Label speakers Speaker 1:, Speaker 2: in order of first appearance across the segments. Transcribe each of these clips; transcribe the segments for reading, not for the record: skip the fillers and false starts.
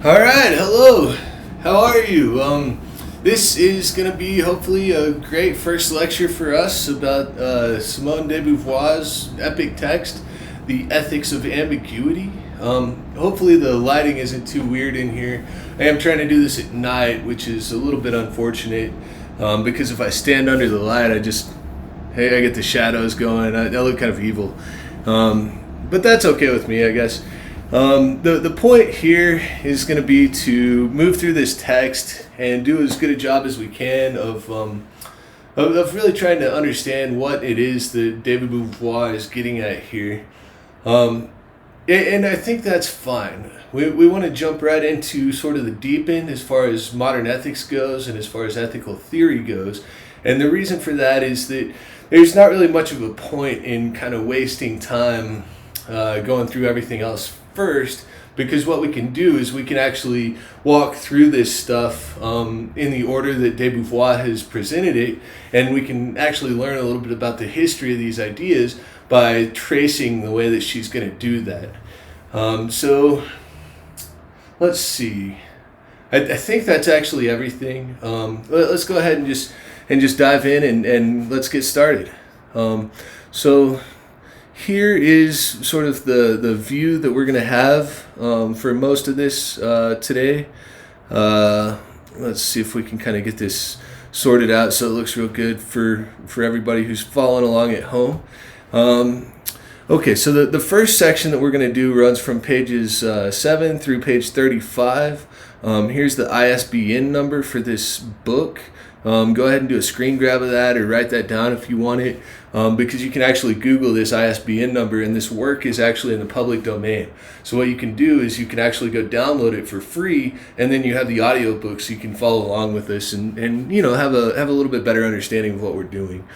Speaker 1: All right, hello. How are you? This is going to be hopefully a great first lecture for us about Simone de Beauvoir's epic text, The Ethics of Ambiguity. Hopefully the lighting isn't too weird in here. I am trying to do this at night, which is a little bit unfortunate because if I stand under the light, I get the shadows going. I look kind of evil. But that's okay with me, I guess. The point here is going to be to move through this text and do as good a job as we can of really trying to understand what it is that David Beauvoir is getting at here. And I think that's fine. We want to jump right into sort of the deep end as far as modern ethics goes and as far as ethical theory goes. And the reason for that is that there's not really much of a point in kind of wasting time going through everything else first, because what we can do is we can actually walk through this stuff in the order that de Beauvoir has presented it, and we can actually learn a little bit about the history of these ideas by tracing the way that she's going to do that. So let's see. I think that's actually everything. Let's go ahead and just dive in and let's get started. So here is sort of the view that we're going to have for most of this today. Let's see if we can kind of get this sorted out so it looks real good for everybody who's following along at home. Okay, so the first section that we're going to do runs from pages 7 through page 35. Here's the ISBN number for this book. Go ahead and do a screen grab of that or write that down if you want it, because you can actually Google this ISBN number, and this work is actually in the public domain. So what you can do is you can actually go download it for free, and then you have the audiobook so you can follow along with this and have a little bit better understanding of what we're doing.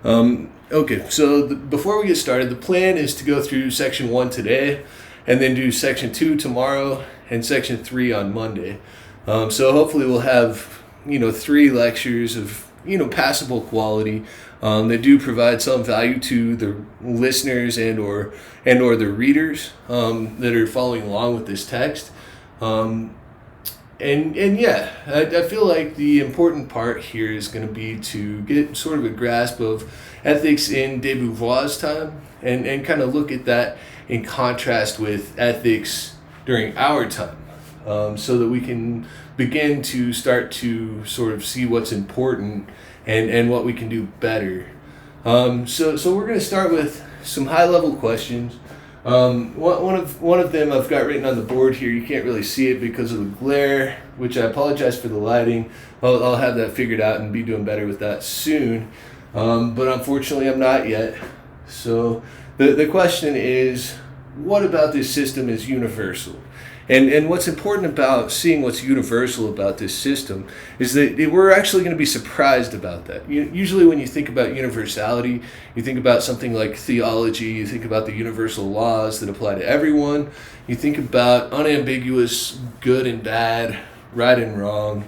Speaker 1: Okay, so before we get started, the plan is to go through section 1 today, and then do section 2 tomorrow, and section 3 on Monday. So hopefully we'll have 3 lectures of passable quality that do provide some value to the listeners and or the readers that are following along with this text. I feel like the important part here is going to be to get sort of a grasp of ethics in de Beauvoir's time and kind of look at that in contrast with ethics during our time, so that we can begin to start to sort of see what's important and what we can do better. So we're going to start with some high-level questions. One of them I've got written on the board here. You can't really see it because of the glare, which I apologize for the lighting. I'll have that figured out and be doing better with that soon. But unfortunately I'm not yet. So the question is, what about this system is universal? And what's important about seeing what's universal about this system is that we're actually going to be surprised about that. Usually when you think about universality, you think about something like theology, you think about the universal laws that apply to everyone, you think about unambiguous good and bad, right and wrong,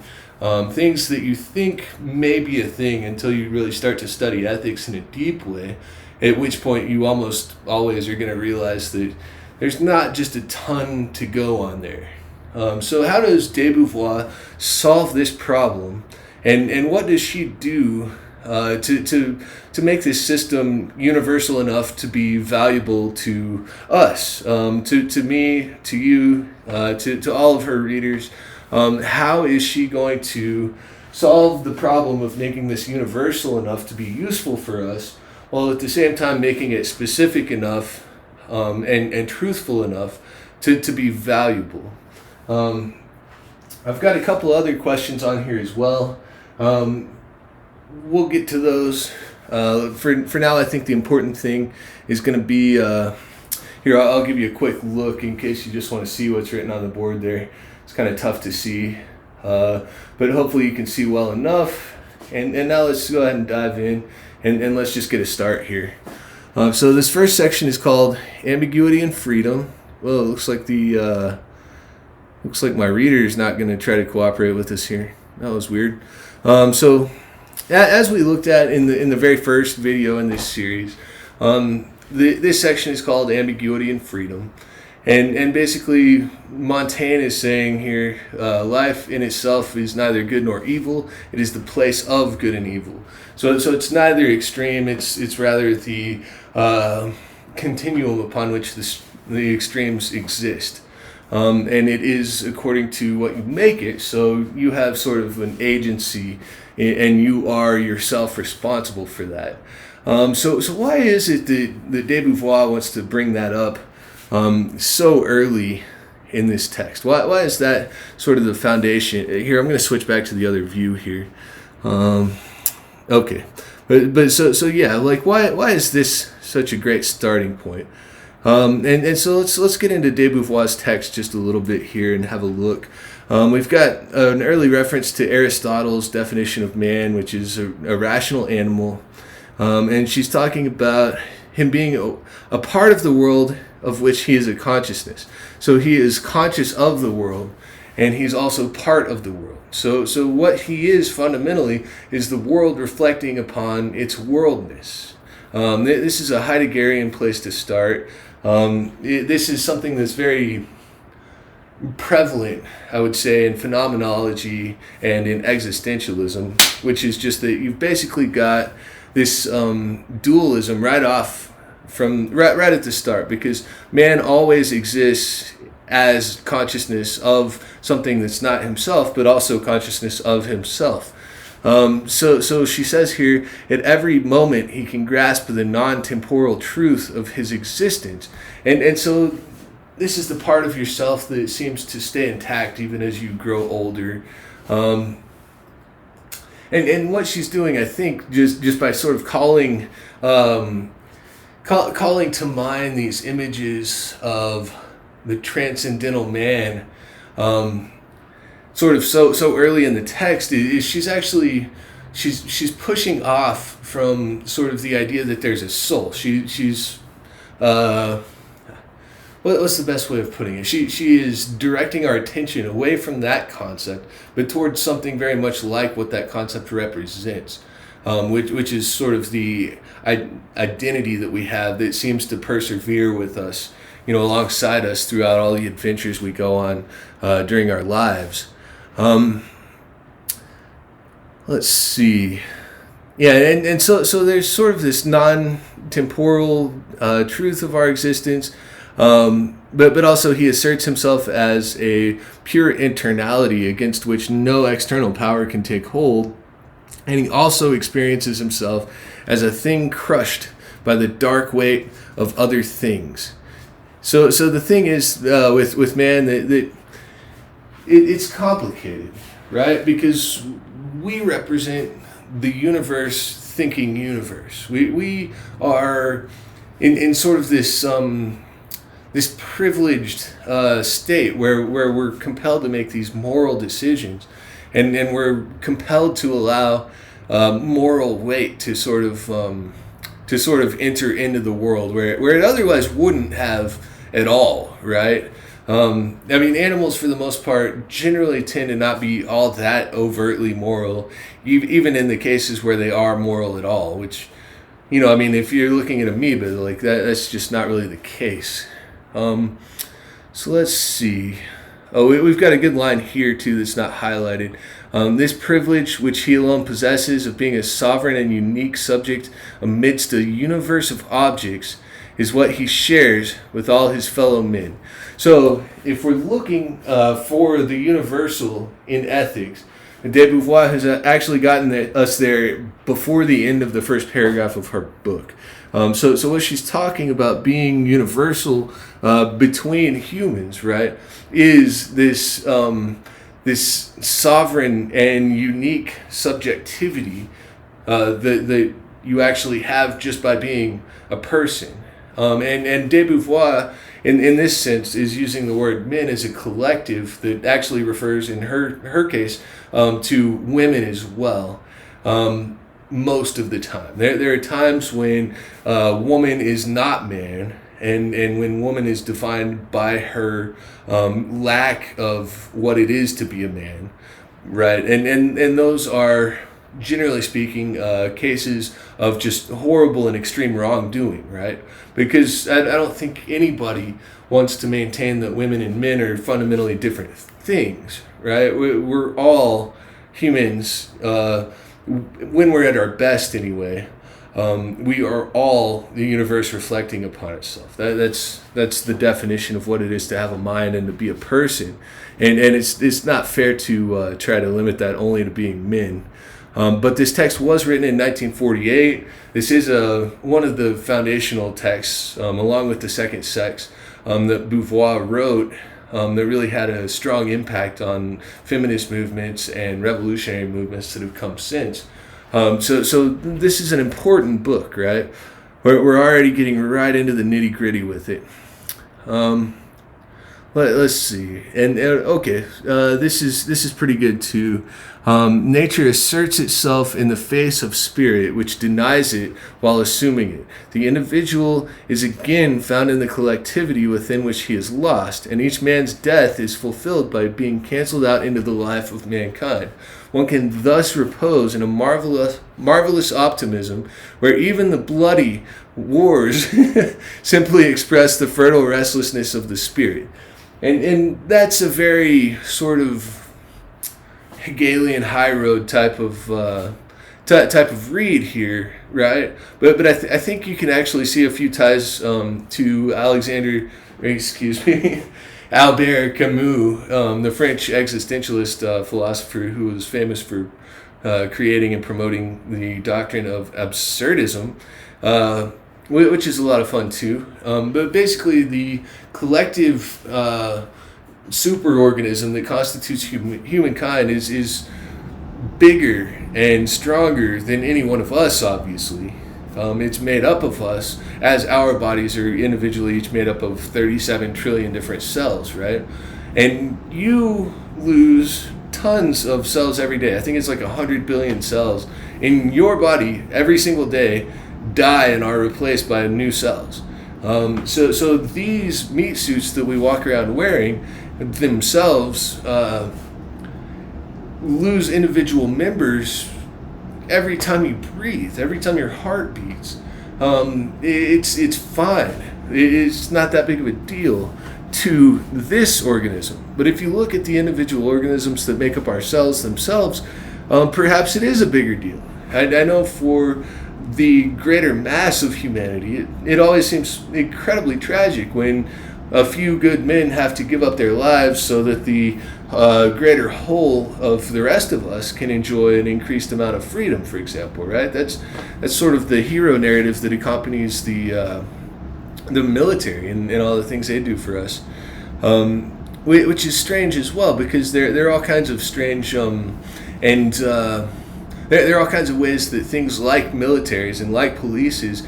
Speaker 1: things that you think may be a thing until you really start to study ethics in a deep way, at which point you almost always are going to realize that there's not just a ton to go on there. So how does de Beauvoir solve this problem, and what does she do to make this system universal enough to be valuable to us, to me, to you, to all of her readers? How is she going to solve the problem of making this universal enough to be useful for us, while at the same time making it specific enough and truthful enough to be valuable? I've got a couple other questions on here as well. We'll get to those. For now, I think the important thing is going to be, here, I'll give you a quick look in case you just want to see what's written on the board there. It's kind of tough to see, but hopefully you can see well enough. And now let's go ahead and dive in, and let's just get a start here. So this first section is called Ambiguity and Freedom. Well, it looks like my reader is not going to try to cooperate with us here. That was weird. So as we looked at in the very first video in this series, this section is called Ambiguity and Freedom. And basically, Montaigne is saying here, life in itself is neither good nor evil. It is the place of good and evil. So it's neither extreme. It's rather the continuum upon which the extremes exist. And it is according to what you make it. So you have sort of an agency, and you are yourself responsible for that. So why is it that de Beauvoir wants to bring that up so early in this text? Why is that sort of the foundation? Here, I'm going to switch back to the other view here. Okay, but so yeah, like why is this such a great starting point? And so let's get into de Beauvoir's text just a little bit here and have a look. We've got an early reference to Aristotle's definition of man, which is a rational animal, and she's talking about him being a part of the world of which he is a consciousness. So he is conscious of the world, and he's also part of the world. So what he is fundamentally is the world reflecting upon its worldness. This is a Heideggerian place to start. This is something that's very prevalent, I would say, in phenomenology and in existentialism, which is just that you've basically got this dualism right at the start, because man always exists as consciousness of something that's not himself, but also consciousness of himself. So she says here, at every moment he can grasp the non-temporal truth of his existence. And so this is the part of yourself that seems to stay intact even as you grow older. And what she's doing, I think, just by sort of calling to mind these images of the transcendental man, sort of so early in the text, is she's pushing off from sort of the idea that there's a soul. She's what's the best way of putting it? She is directing our attention away from that concept, but towards something very much like what that concept represents, which is sort of the identity that we have that seems to persevere with us, alongside us throughout all the adventures we go on during our lives. Let's see. Yeah, and so there's sort of this non-temporal truth of our existence, but also he asserts himself as a pure internality against which no external power can take hold, and he also experiences himself as a thing crushed by the dark weight of other things. So the thing is with man that it's complicated, right? Because we represent the universe, thinking universe. We are in sort of this this privileged state where we're compelled to make these moral decisions, and we're compelled to allow moral weight to sort of enter into the world where it otherwise wouldn't have at all, right? Animals for the most part generally tend to not be all that overtly moral, even in the cases where they are moral at all, which, if you're looking at amoeba, like that's just not really the case. So let's see. Oh, we've got a good line here too that's not highlighted. This privilege which he alone possesses of being a sovereign and unique subject amidst a universe of objects is what he shares with all his fellow men. So if we're looking for the universal in ethics, de Beauvoir has actually gotten us there before the end of the first paragraph of her book. So what she's talking about being universal between humans, right, is this this sovereign and unique subjectivity that you actually have just by being a person. And de Beauvoir, in this sense, is using the word men as a collective that actually refers, in her case, to women as well. Most of the time, there are times when woman is not man, and when woman is defined by her lack of what it is to be a man, right? And those are generally speaking, cases of just horrible and extreme wrongdoing, right? Because I don't think anybody wants to maintain that women and men are fundamentally different things, right? We're all humans, when we're at our best anyway. We are all the universe reflecting upon itself. That's the definition of what it is to have a mind and to be a person. And it's not fair to try to limit that only to being men. But this text was written in 1948. This is one of the foundational texts, along with The Second Sex, that Beauvoir wrote, that really had a strong impact on feminist movements and revolutionary movements that have come since. So this is an important book, right? We're already getting right into the nitty gritty with it. Let's see. This is pretty good too. Nature asserts itself in the face of spirit, which denies it while assuming it. The individual is again found in the collectivity within which he is lost, and each man's death is fulfilled by being canceled out into the life of mankind. One can thus repose in a marvelous optimism where even the bloody wars simply express the fertile restlessness of the spirit. And that's a very sort of Hegelian high road type of read here, right? But I think you can actually see a few ties to Albert Camus, the French existentialist philosopher who was famous for creating and promoting the doctrine of absurdism, which is a lot of fun too. But basically, the collective superorganism that constitutes humankind is bigger and stronger than any one of us, obviously. It's made up of us, as our bodies are individually each made up of 37 trillion different cells, right? And you lose tons of cells every day. I think it's like 100 billion cells in your body every single day die and are replaced by new cells. So these meat suits that we walk around wearing themselves lose individual members every time you breathe, every time your heart beats. It's fine. It's not that big of a deal to this organism. But if you look at the individual organisms that make up our cells themselves, perhaps it is a bigger deal. I know for the greater mass of humanity, it always seems incredibly tragic when a few good men have to give up their lives so that the greater whole of the rest of us can enjoy an increased amount of freedom, for example, right? That's sort of the hero narrative that accompanies the military and all the things they do for us, which is strange as well, because there are all kinds of strange there are all kinds of ways that things like militaries and like polices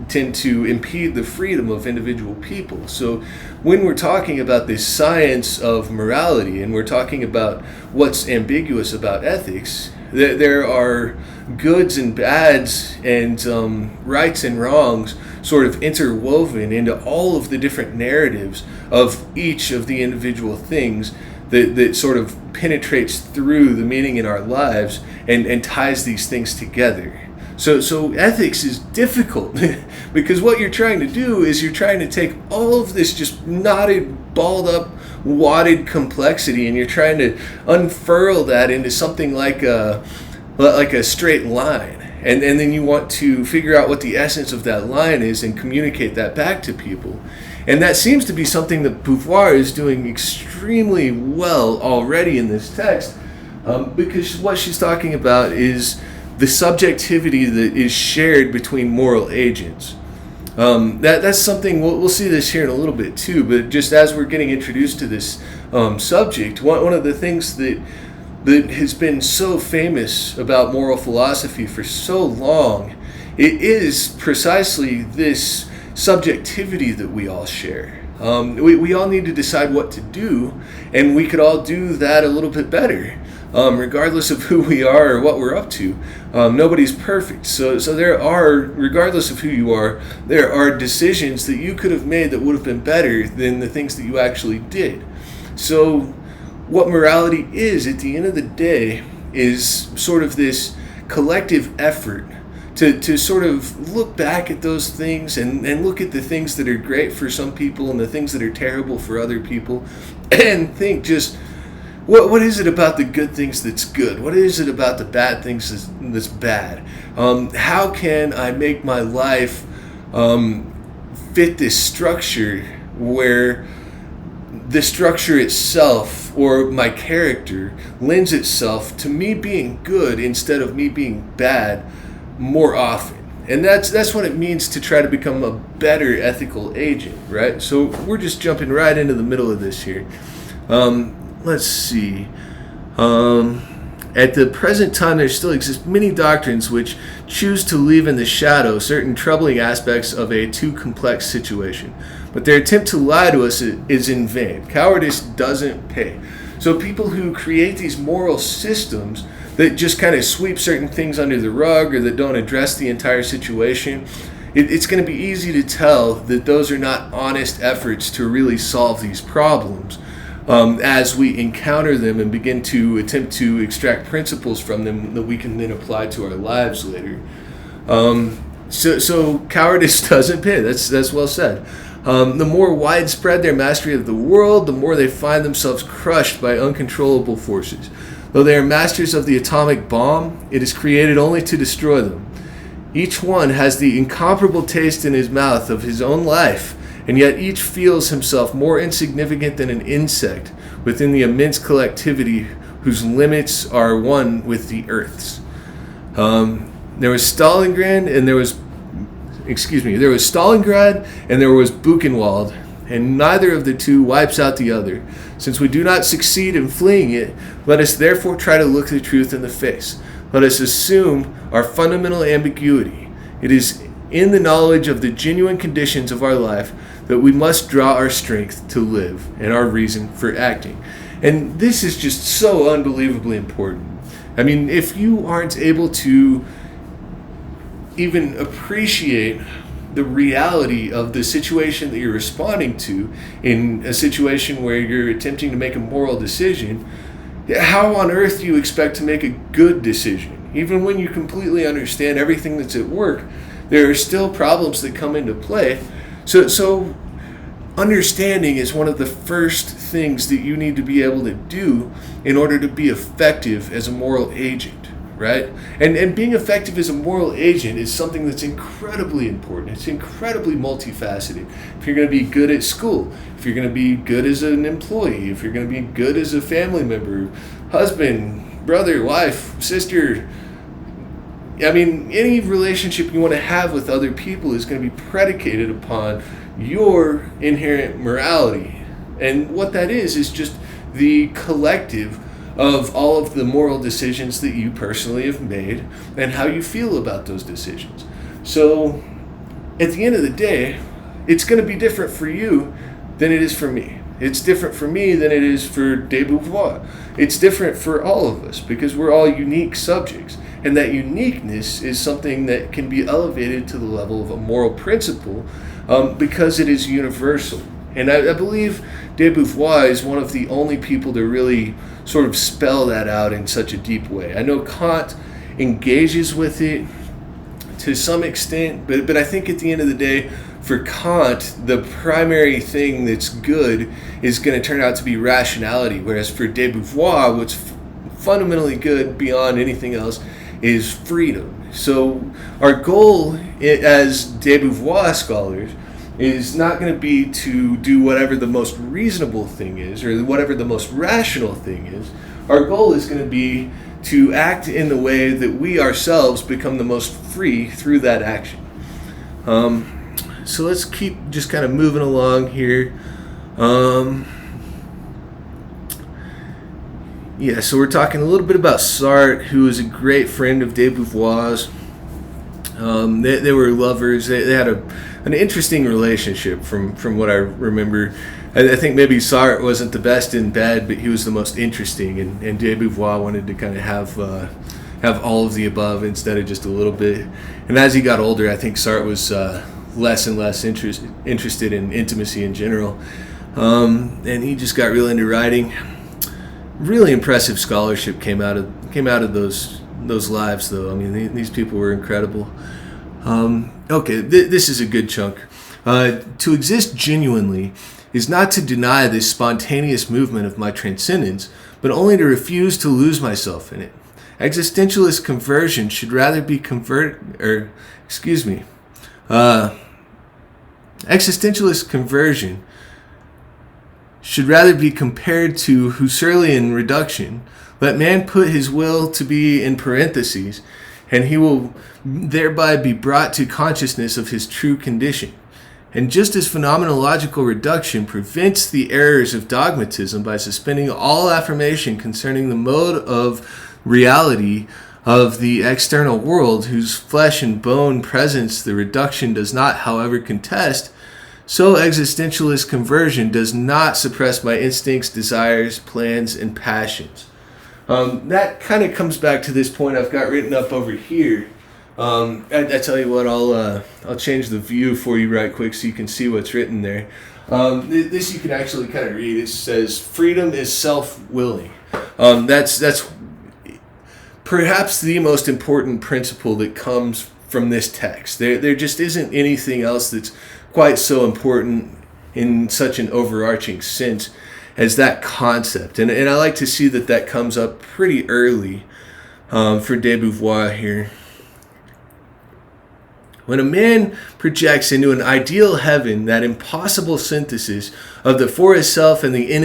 Speaker 1: tend to impede the freedom of individual people. So when we're talking about this science of morality and we're talking about what's ambiguous about ethics, there are goods and bads and rights and wrongs sort of interwoven into all of the different narratives of each of the individual things that sort of penetrates through the meaning in our lives and ties these things together. So ethics is difficult because what you're trying to do is you're trying to take all of this just knotted, balled up, wadded complexity, and you're trying to unfurl that into something like a straight line. And then you want to figure out what the essence of that line is and communicate that back to people. And that seems to be something that Beauvoir is doing extremely well already in this text, because what she's talking about is the subjectivity that is shared between moral agents. That's something, we'll see this here in a little bit too, but just as we're getting introduced to this subject, one of the things that has been so famous about moral philosophy for so long, it is precisely this subjectivity that we all share. We all need to decide what to do, and we could all do that a little bit better, regardless of who we are or what we're up to. Nobody's perfect, so there are, regardless of who you are, there are decisions that you could have made that would have been better than the things that you actually did. So what morality is, at the end of the day, is sort of this collective effort to sort of look back at those things and look at the things that are great for some people and the things that are terrible for other people, and think just, what is it about the good things that's good? What is it about the bad things that's bad? How can I make my life fit this structure where the structure itself or my character lends itself to me being good instead of me being bad more often? And that's what it means to try to become a better ethical agent, right? So we're just jumping right into the middle of this here. Let's see. At the present time, there still exist many doctrines which choose to leave in the shadow certain troubling aspects of a too complex situation. But their attempt to lie to us is in vain. Cowardice doesn't pay. So people who create these moral systems that just kind of sweep certain things under the rug or that don't address the entire situation, it's going to be easy to tell that those are not honest efforts to really solve these problems. As we encounter them and begin to attempt to extract principles from them that we can then apply to our lives later. So cowardice doesn't pay. That's well said. The more widespread their mastery of the world, the more they find themselves crushed by uncontrollable forces. Though they are masters of the atomic bomb, it is created only to destroy them. Each one has the incomparable taste in his mouth of his own life, and yet each feels himself more insignificant than an insect within the immense collectivity whose limits are one with the Earth's. There was Stalingrad and there was Buchenwald, and neither of the two wipes out the other. Since we do not succeed in fleeing it, let us therefore try to look the truth in the face. Let us assume our fundamental ambiguity. It is in the knowledge of the genuine conditions of our life that we must draw our strength to live and our reason for acting. And this is just so unbelievably important. I mean, if you aren't able to even appreciate the reality of the situation that you're responding to in a situation where you're attempting to make a moral decision, how on earth do you expect to make a good decision? Even when you completely understand everything that's at work, there are still problems that come into play. So understanding is one of the first things that you need to be able to do in order to be effective as a moral agent, right? And being effective as a moral agent is something that's incredibly important. It's incredibly multifaceted. If you're going to be good at school, if you're going to be good as an employee, if you're going to be good as a family member, husband, brother, wife, sister, I mean, any relationship you want to have with other people is going to be predicated upon your inherent morality. And what that is just the collective of all of the moral decisions that you personally have made and how you feel about those decisions. So at the end of the day, it's going to be different for you than it is for me. It's different for me than it is for de Beauvoir. It's different for all of us because we're all unique subjects. And that uniqueness is something that can be elevated to the level of a moral principle because it is universal. And I believe de Beauvoir is one of the only people to really sort of spell that out in such a deep way. I know Kant engages with it to some extent, but I think at the end of the day, for Kant, the primary thing that's good is going to turn out to be rationality, whereas for de Beauvoir, what's fundamentally good beyond anything else is freedom. So our goal as de Beauvoir scholars is not going to be to do whatever the most reasonable thing is or whatever the most rational thing is. Our goal is going to be to act in the way that we ourselves become the most free through that action. So let's keep just kind of moving along here. So we're talking a little bit about Sartre, who is a great friend of de Beauvoir's. They were lovers. They had an interesting relationship from what I remember. I think maybe Sartre wasn't the best in bed, but he was the most interesting, and de Beauvoir wanted to kind of have all of the above instead of just a little bit. And as he got older, I think Sartre was less and less interested in intimacy in general, and he just got real into writing. Really impressive scholarship came out of those those lives, though. I mean, these people were incredible. Okay, this is a good chunk. To exist genuinely is not to deny this spontaneous movement of my transcendence, but only to refuse to lose myself in it. Existentialist conversion should rather be existentialist conversion should rather be compared to Husserlian reduction. Let man put his will to be in parentheses, and he will thereby be brought to consciousness of his true condition. And just as phenomenological reduction prevents the errors of dogmatism by suspending all affirmation concerning the mode of reality of the external world, whose flesh and bone presence the reduction does not, however, contest, so existentialist conversion does not suppress my instincts, desires, plans, and passions. That kind of comes back to this point I've got written up over here. I tell you what, I'll change the view for you right quick so you can see what's written there. This you can actually kind of read. It says, freedom is self-willing. That's perhaps the most important principle that comes from this text. There just isn't anything else that's quite so important in such an overarching sense as that concept. And I like to see that comes up pretty early for de Beauvoir here. When a man projects into an ideal heaven that impossible synthesis of the for itself and the in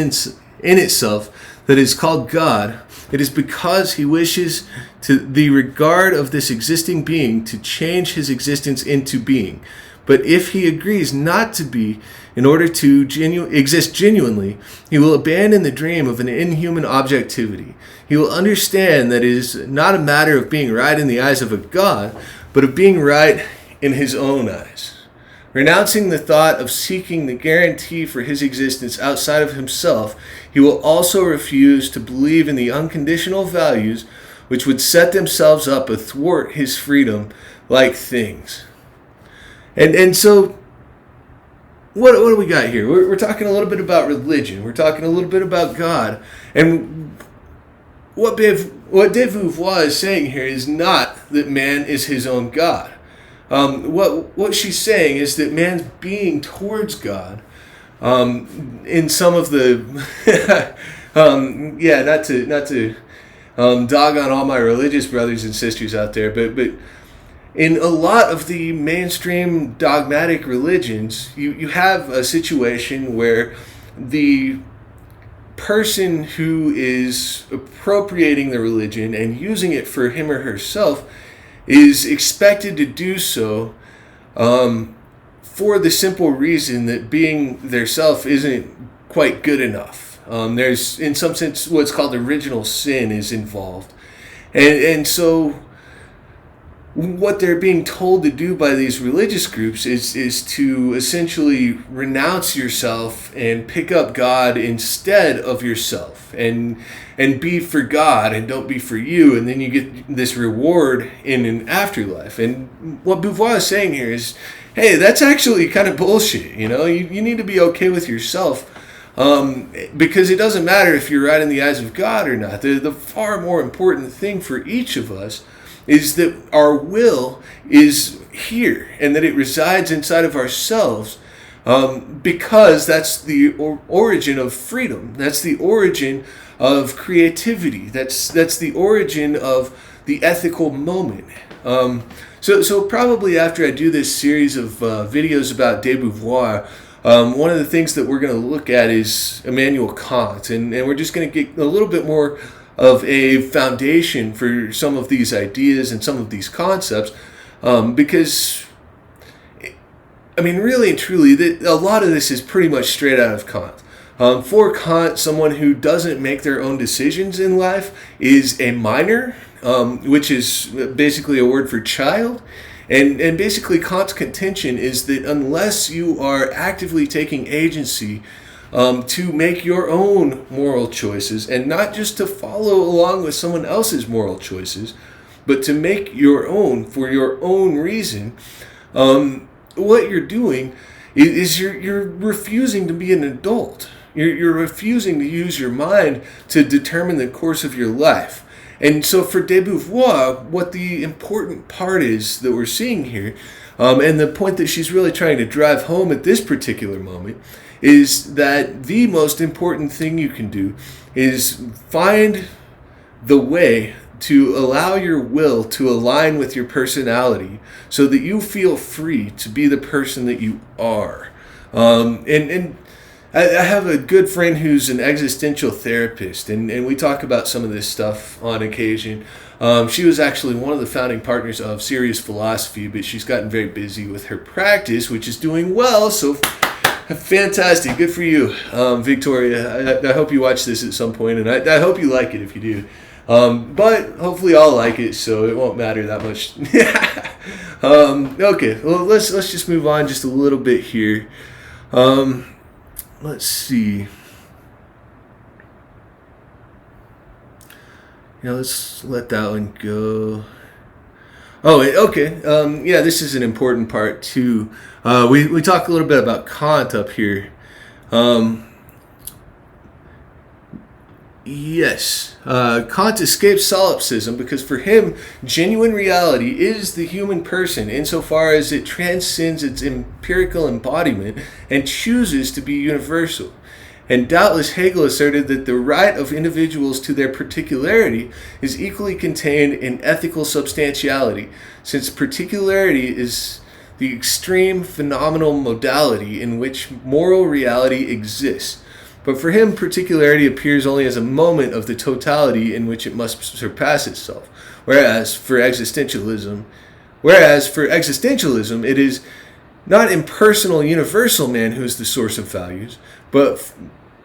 Speaker 1: itself that is called God, it is because he wishes to the regard of this existing being to change his existence into being. But if he agrees not to be, in order to exist genuinely, he will abandon the dream of an inhuman objectivity. He will understand that it is not a matter of being right in the eyes of a God, but of being right in his own eyes. Renouncing the thought of seeking the guarantee for his existence outside of himself, he will also refuse to believe in the unconditional values which would set themselves up athwart his freedom like things. And so, what do we got here? We're talking a little bit about religion. We're talking a little bit about God. And what de Beauvoir is saying here is not that man is his own God. What she's saying is that man's being towards God, in some of the, not to dog on all my religious brothers and sisters out there, but in a lot of the mainstream dogmatic religions, you have a situation where the person who is appropriating the religion and using it for him or herself is expected to do so for the simple reason that being their self isn't quite good enough. There's, in some sense, what's called original sin is involved. And so what they're being told to do by these religious groups is to essentially renounce yourself and pick up God instead of yourself, and be for God and don't be for you, and then you get this reward in an afterlife. And what Beauvoir is saying here is, hey, that's actually kind of bullshit. You need to be okay with yourself, because it doesn't matter if you're right in the eyes of God or not. The far more important thing for each of us is that our will is here and that it resides inside of ourselves, because that's the origin of freedom. That's the origin of creativity. That's the origin of the ethical moment. So probably after I do this series of videos about de Beauvoir, one of the things that we're going to look at is Immanuel Kant, and we're just going to get a little bit more of a foundation for some of these ideas and some of these concepts, because, I mean, really and truly, a lot of this is pretty much straight out of Kant. For Kant, someone who doesn't make their own decisions in life is a minor, which is basically a word for child. And basically Kant's contention is that unless you are actively taking agency to make your own moral choices, and not just to follow along with someone else's moral choices, but to make your own for your own reason, what you're doing is you're refusing to be an adult. You're refusing to use your mind to determine the course of your life. And so for de Beauvoir, what the important part is that we're seeing here, and the point that she's really trying to drive home at this particular moment, is that the most important thing you can do is find the way to allow your will to align with your personality so that you feel free to be the person that you are. And I have a good friend who's an existential therapist, and we talk about some of this stuff on occasion. She was actually one of the founding partners of Serious Philosophy, but she's gotten very busy with her practice, which is doing well, so fantastic. Good for you, Victoria. I hope you watch this at some point, and I hope you like it if you do. But hopefully I'll like it, so it won't matter that much. Okay, well, let's just move on just a little bit here. Let's see. Let's let that one go. Oh, okay. Yeah, this is an important part too. We talk a little bit about Kant up here. Yes, Kant escapes solipsism because for him, genuine reality is the human person insofar as it transcends its empirical embodiment and chooses to be universal. And doubtless Hegel asserted that the right of individuals to their particularity is equally contained in ethical substantiality, since particularity is the extreme phenomenal modality in which moral reality exists. But for him, particularity appears only as a moment of the totality in which it must surpass itself. Whereas for existentialism, it is not impersonal universal man who is the source of values, but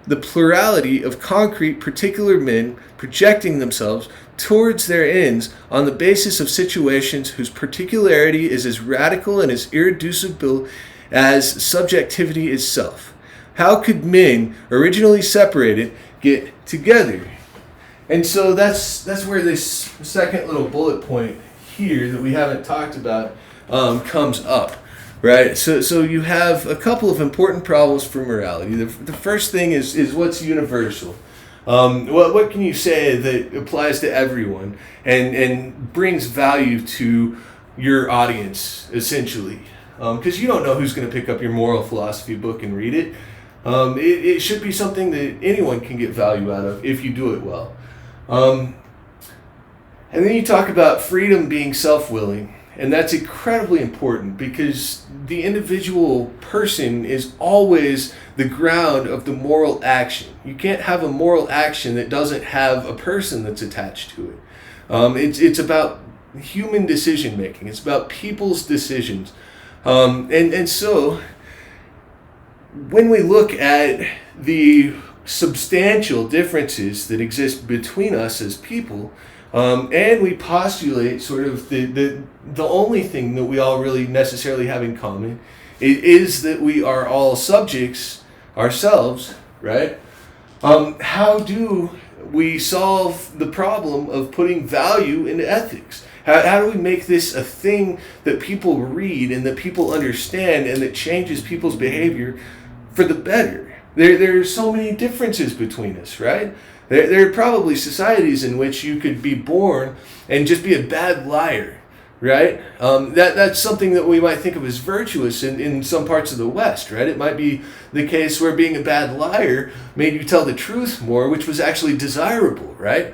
Speaker 1: the plurality of concrete particular men projecting themselves towards their ends on the basis of situations whose particularity is as radical and as irreducible as subjectivity itself. How could men, originally separated, get together? And so that's where this second little bullet point here that we haven't talked about comes up, right? So you have a couple of important problems for morality. The first thing is what's universal? What can you say that applies to everyone and brings value to your audience, essentially? Because you don't know who's going to pick up your moral philosophy book and read it. It should be something that anyone can get value out of if you do it well. And then you talk about freedom being self-willing, and that's incredibly important because the individual person is always the ground of the moral action. You can't have a moral action that doesn't have a person that's attached to it. It's about human decision making. It's about people's decisions. And so when we look at the substantial differences that exist between us as people, and we postulate sort of the only thing that we all really necessarily have in common is that we are all subjects ourselves, right? How do we solve the problem of putting value into ethics? How do we make this a thing that people read and that people understand and that changes people's behavior for the better? There are so many differences between us, right? There are probably societies in which you could be born and just be a bad liar, right? That's something that we might think of as virtuous in some parts of the West, right? It might be the case where being a bad liar made you tell the truth more, which was actually desirable, right?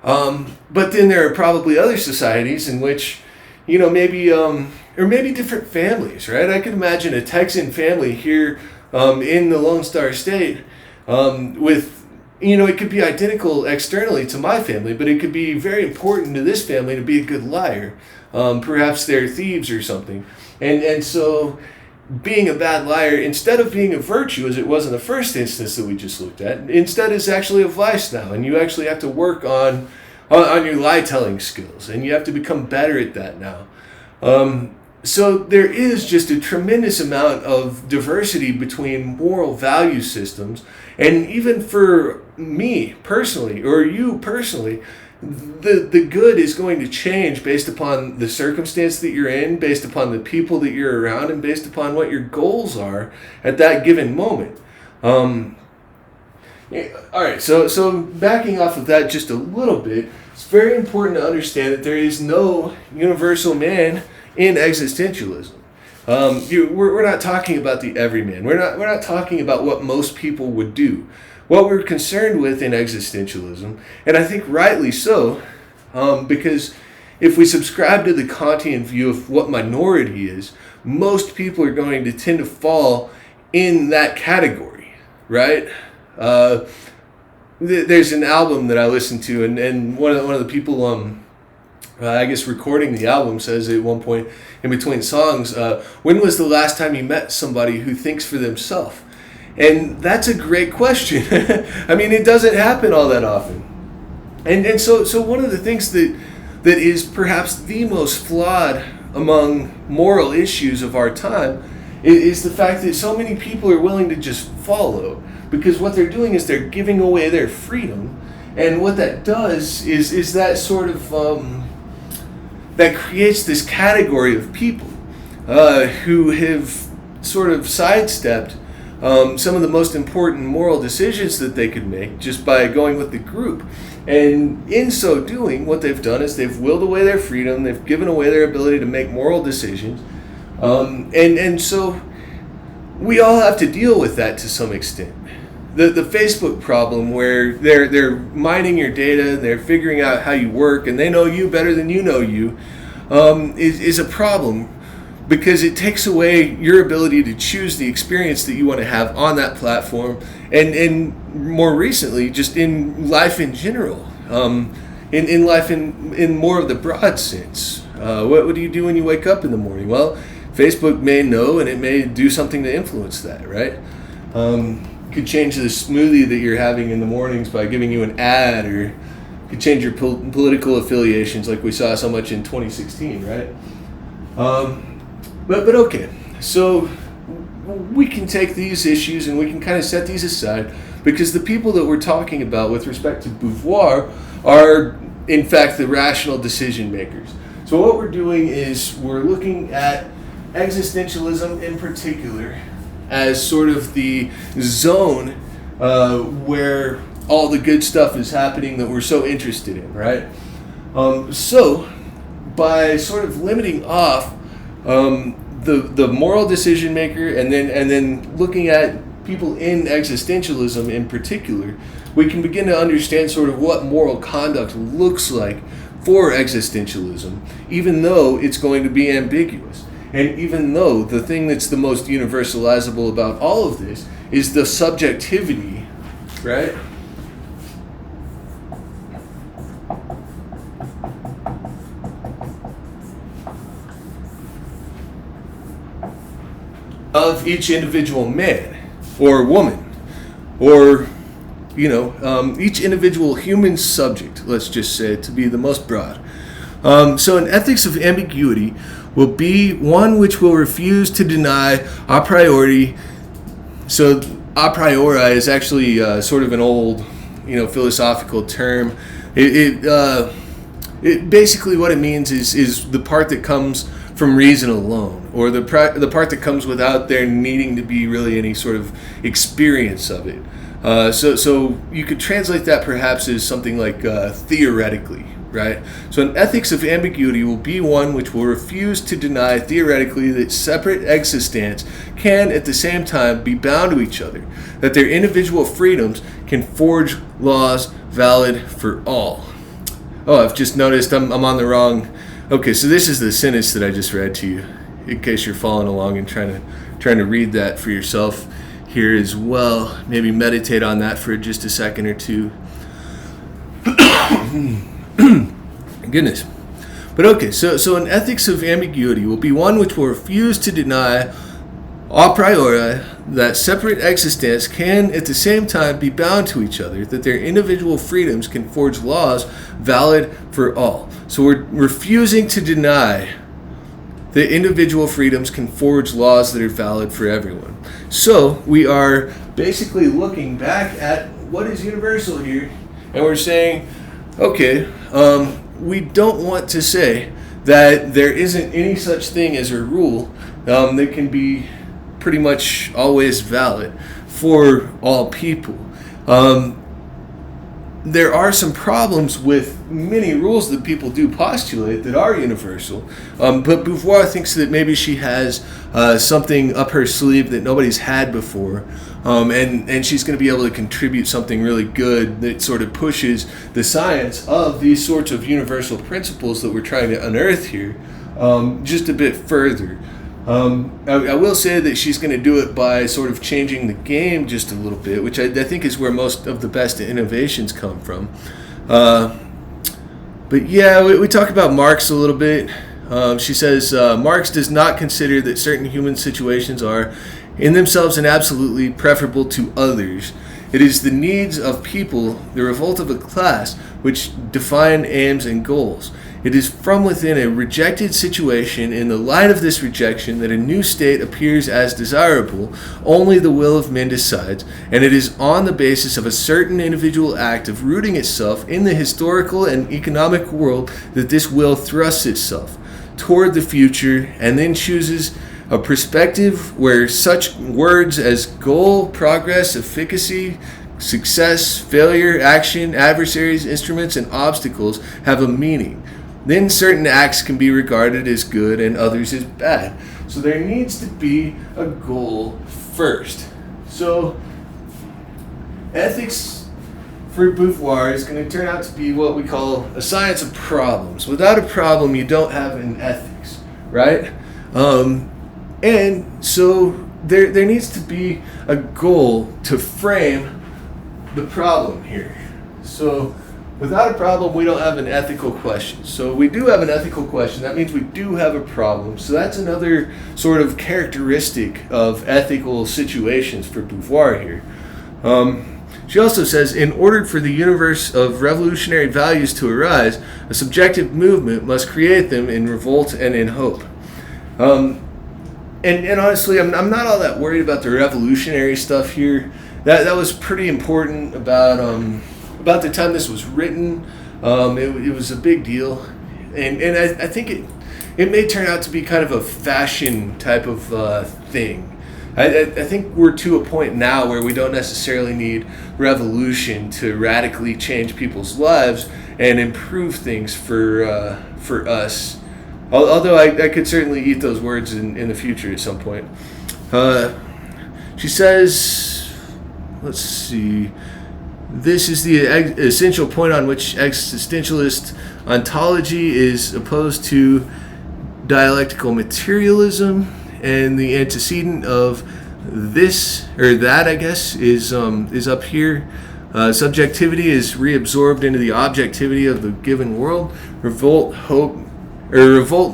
Speaker 1: But then there are probably other societies in which, maybe different families, right? I could imagine a Texan family here in the Lone Star State with, it could be identical externally to my family, but it could be very important to this family to be a good liar. Perhaps they're thieves or something. And so being a bad liar, instead of being a virtue as it was in the first instance that we just looked at, instead is actually a vice now. And you actually have to work on your lie-telling skills, and you have to become better at that now. So there is just a tremendous amount of diversity between moral value systems, and even for me personally, or you personally, the good is going to change based upon the circumstance that you're in, based upon the people that you're around, and based upon what your goals are at that given moment. All right, so backing off of that just a little bit, it's very important to understand that there is no universal man in existentialism. We're not talking about the everyman. We're not talking about what most people would do. What we're concerned with in existentialism, and I think rightly so, because if we subscribe to the Kantian view of what minority is, most people are going to tend to fall in that category, right? There's an album that I listened to, and one of the people, I guess recording the album, says at one point in between songs, when was the last time you met somebody who thinks for themselves? And that's a great question. I mean, it doesn't happen all that often. And so one of the things that is perhaps the most flawed among moral issues of our time is the fact that so many people are willing to just follow, because what they're doing is they're giving away their freedom. And what that does is that sort of that creates this category of people who have sort of sidestepped some of the most important moral decisions that they could make just by going with the group. And in so doing, what they've done is they've willed away their freedom, they've given away their ability to make moral decisions. And so we all have to deal with that to some extent. The Facebook problem, where they're mining your data, they're figuring out how you work, and they know you better than you know you, is a problem, because it takes away your ability to choose the experience that you want to have on that platform, and more recently, just in life in general, in life in more of the broad sense. What do you do when you wake up in the morning? Well, Facebook may know, and it may do something to influence that, right? Could change the smoothie that you're having in the mornings by giving you an ad, or could change your political affiliations, like we saw so much in 2016, right? But okay, so we can take these issues and we can kind of set these aside, because the people that we're talking about with respect to Beauvoir are, in fact, the rational decision makers. So what we're doing is we're looking at existentialism in particular as sort of the zone where all the good stuff is happening that we're so interested in, right? So by sort of limiting off the moral decision maker, and then looking at people in existentialism in particular, we can begin to understand sort of what moral conduct looks like for existentialism, even though it's going to be ambiguous. And even though the thing that's the most universalizable about all of this is the subjectivity, right? Of each individual man or woman, or each individual human subject, let's just say, to be the most broad. So an ethics of ambiguity will be one which will refuse to deny a priori. So a priori is actually sort of an old, philosophical term. It basically, what it means is the part that comes from reason alone, or the part that comes without there needing to be really any sort of experience of it. So you could translate that perhaps as something like theoretically, right? So an ethics of ambiguity will be one which will refuse to deny theoretically that separate existents can at the same time be bound to each other, that their individual freedoms can forge laws valid for all. Oh, I've just noticed I'm on the wrong. Okay, so this is the sentence that I just read to you, in case you're following along and trying to read that for yourself here as well. Maybe meditate on that for just a second or two. Goodness. But okay, so an ethics of ambiguity will be one which will refuse to deny a priori that separate existents can at the same time be bound to each other, that their individual freedoms can forge laws valid for all. So we're refusing to deny that individual freedoms can forge laws that are valid for everyone. So we are basically looking back at what is universal here, and we're saying, okay, we don't want to say that there isn't any such thing as a rule that can be pretty much always valid for all people. There are some problems with many rules that people do postulate that are universal, but Beauvoir thinks that maybe she has something up her sleeve that nobody's had before, and she's going to be able to contribute something really good that sort of pushes the science of these sorts of universal principles that we're trying to unearth here just a bit further. I will say that she's going to do it by sort of changing the game just a little bit, which I think is where most of the best innovations come from. But yeah, we talk about Marx a little bit. She says, Marx does not consider that certain human situations are in themselves and absolutely preferable to others. It is the needs of people, the revolt of a class, which define aims and goals. It is from within a rejected situation, in the light of this rejection, that a new state appears as desirable. Only the will of men decides, and it is on the basis of a certain individual act of rooting itself in the historical and economic world that this will thrusts itself toward the future, and then chooses a perspective where such words as goal, progress, efficacy, success, failure, action, adversaries, instruments, and obstacles have a meaning. Then certain acts can be regarded as good and others as bad. So there needs to be a goal first. So ethics for Beauvoir is going to turn out to be what we call a science of problems. Without a problem, you don't have an ethics, right? And so there needs to be a goal to frame the problem here. So without a problem, we don't have an ethical question. So we do have an ethical question. That means we do have a problem. So that's another sort of characteristic of ethical situations for Beauvoir here. She also says, in order for the universe of revolutionary values to arise, a subjective movement must create them in revolt and in hope. And honestly, I'm not all that worried about the revolutionary stuff here. That was pretty important about the time this was written. It was a big deal, and I think it may turn out to be kind of a fashion type of thing. I think we're to a point now where we don't necessarily need revolution to radically change people's lives and improve things for us. Although I could certainly eat those words in the future at some point. She says, let's see. This is the essential point on which existentialist ontology is opposed to dialectical materialism, and the antecedent of this or that, I guess, is up here. Subjectivity is reabsorbed into the objectivity of the given world. Revolt,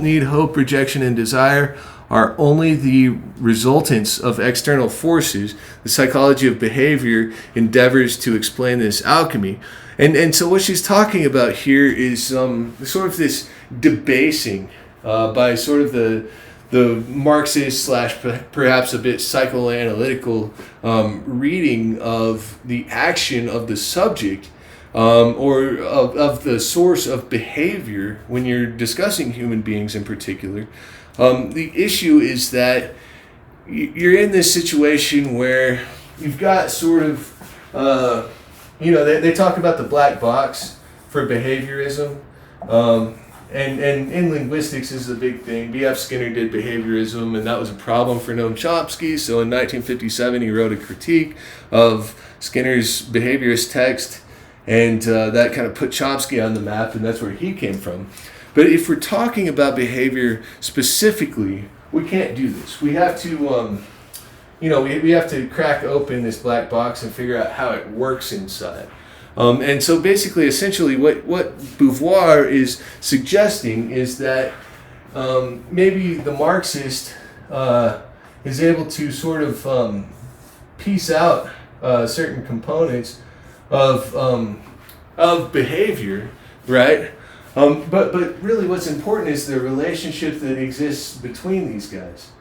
Speaker 1: need, hope, rejection, and desire are only the resultants of external forces. The psychology of behavior endeavors to explain this alchemy. And so what she's talking about here is sort of this debasing by sort of the Marxist / perhaps a bit psychoanalytical reading of the action of the subject or of the source of behavior when you're discussing human beings in particular. The issue is that you're in this situation where you've got sort of, they talk about the black box for behaviorism. And in linguistics this is a big thing. B.F. Skinner did behaviorism, and that was a problem for Noam Chomsky. So in 1957, he wrote a critique of Skinner's behaviorist text, and that kind of put Chomsky on the map, and that's where he came from. But if we're talking about behavior specifically, we can't do this. We have to, we have to crack open this black box and figure out how it works inside. And so basically, essentially, what Beauvoir is suggesting is that maybe the Marxist is able to sort of piece out certain components of behavior, right? But really, what's important is the relationship that exists between these guys.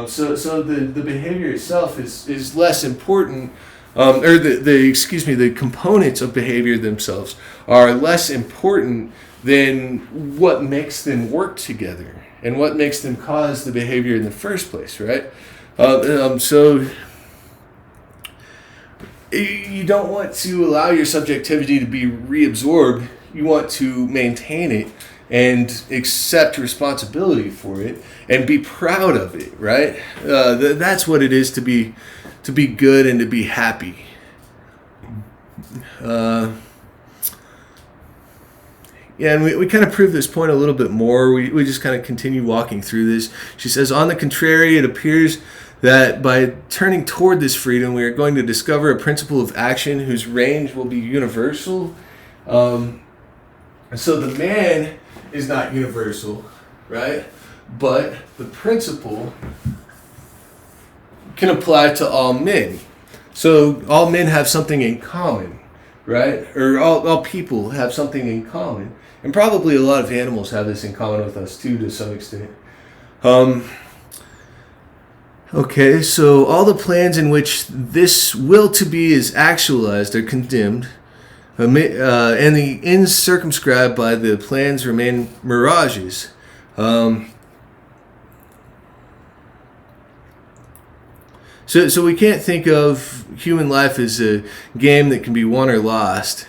Speaker 1: So the behavior itself is less important. Or the components of behavior themselves are less important than what makes them work together and what makes them cause the behavior in the first place, right? So you don't want to allow your subjectivity to be reabsorbed. You want to maintain it and accept responsibility for it and be proud of it, right? That's what it is to be good and to be happy. Yeah, and we kind of prove this point a little bit more. We just kind of continue walking through this. She says, on the contrary, it appears that by turning toward this freedom, we are going to discover a principle of action whose range will be universal. So the man is not universal, right? But the principle can apply to all men. So all men have something in common, right? Or all people have something in common. And probably a lot of animals have this in common with us too, to some extent. Okay, so all the plans in which this will to be is actualized are condemned, and the ends circumscribed by the plans remain mirages. So we can't think of human life as a game that can be won or lost,